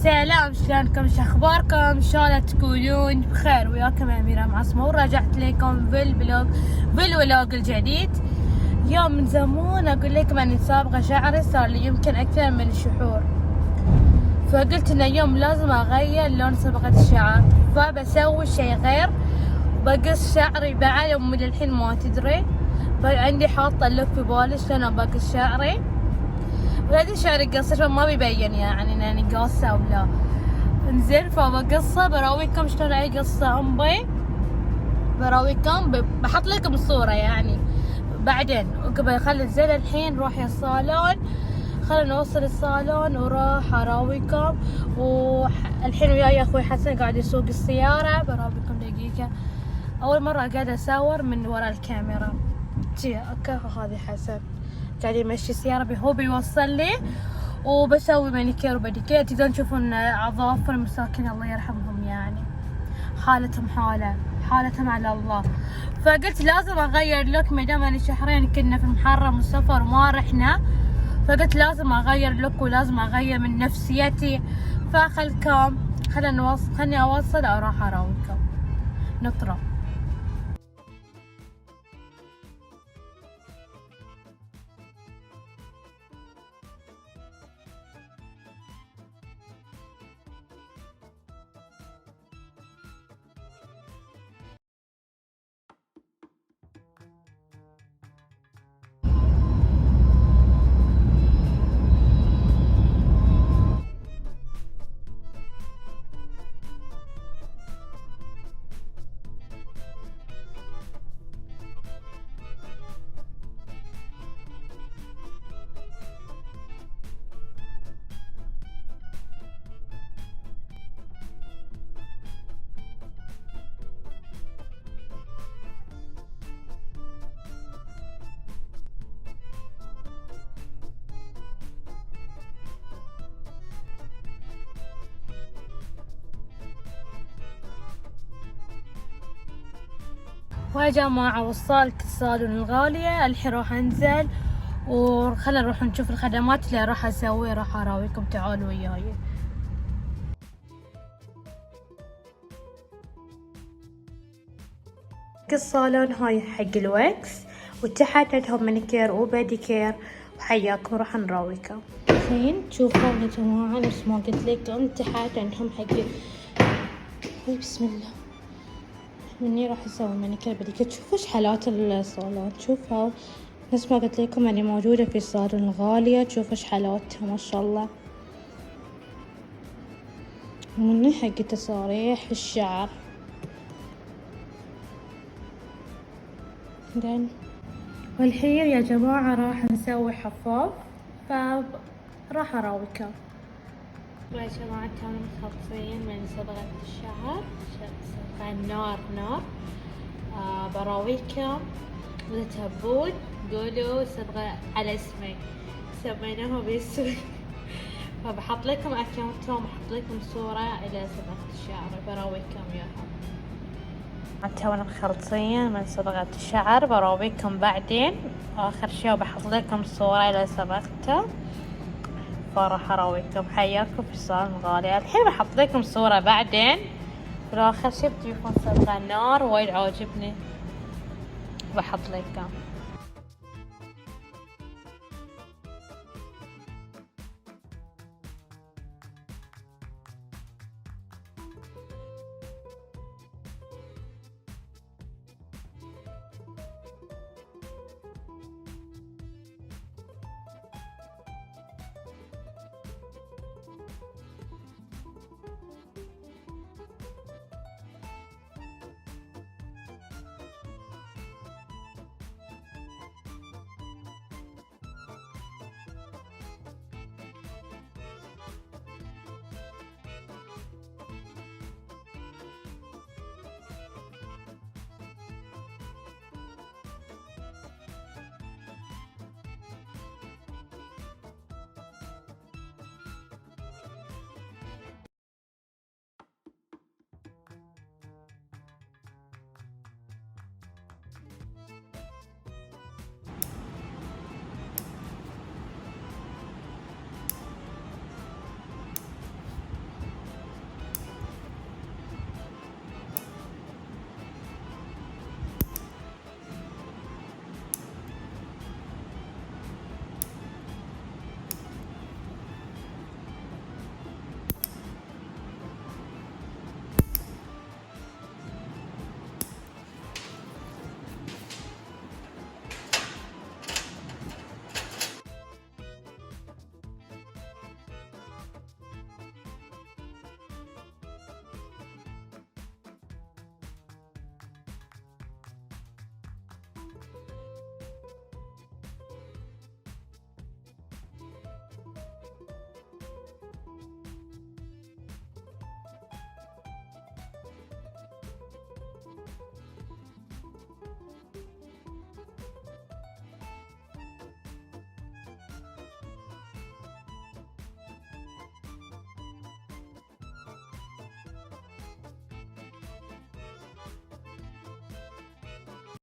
سلام، شلونكم؟ شو اخباركم؟ ان شاء الله تكونون بخير. وياكم اميره معصمه، ورجعت لكم بالفلوج الجديد. يوم من زمان اقول لكم اني سابقه شعري، صار لي يمكن اكثر من شهور، فقلت ان اليوم لازم اغير لون صبغه الشعر، فبسوي شيء غير، بقص شعري بعد. من الحين ما تدري عندي حاطه اللوك في بالي شلون بقص شعري. وهذا شعري قصير فما بيبين يعني اني قاصه ولا. انزين، فبقصه براويكم شلون اقصه امي، براويكم بحط لكم الصوره يعني بعدين. قبل خلي الزين الحين نروح يا الصالون، خلينا نوصل الصالون وراح اراويكم. والحين وياي اخوي حسن قاعد يسوق السياره، براويكم دقيقه. اول مره قاعده اصور من وراء الكاميرا. اوكي، هذه حسن قاعد يمشي السيارة، هو بيوصل لي وبسوي مانيكير وبديكير. تقدرون تشوفون اظافر مساكين الله يرحمهم، يعني حالتهم على الله. فقلت لازم اغير لوك، ما دام اني شهرين كنا في المحرم والسفر وما رحنا، فقلت لازم اغير لوك ولازم اغير من نفسيتي. خلني اوصل اروح اراويكم نطرة. ويا جماعة وصلت الصالون الغالية، الحين راح انزل وخلنا نروح نشوف الخدمات اللي راح اسويها، راح اراويكم. تعالوا وياي. الصالون هاي حق الوكس، وتحت عندهم مانيكير وباديكير، وحياكم راح نراويكم. الحين شوفوا يا جماعة، نفس ما قلت لكم تحت عندهم حق بسم الله. مني راح اسوي مانيكير بديكير. تشوفوا شحالات الصالون، شوفوا نفس ما قلت لكم اني موجودة في الصالون الغالية. تشوفوا شحالاتها ما شاء الله. مني حق تصاريح الشعر. زين، والحين يا جماعة راح نسوي حفاظ، فراح اراويكم. يا جماعة كانوا مخلصين من صبغة الشعر، صبغة نار. براويكم إذا تحبون قولوا صبغة على اسمي، سميناها باسمي. فبحط لكم اكونتهم، بحط لكم صورة الى صبغة الشعر، براويكم اياها. تونا مخلصين من صبغة الشعر، براويكم بعدين اخر شي، وبحط لكم صورة الى صبغته. فراح اراويكم. حياكم في الصالون الغالي. الحين بحط لكم صورة بعدين، بالاخر شي بتشوفون صبغة نار وايد عاجبني، بحط لكم.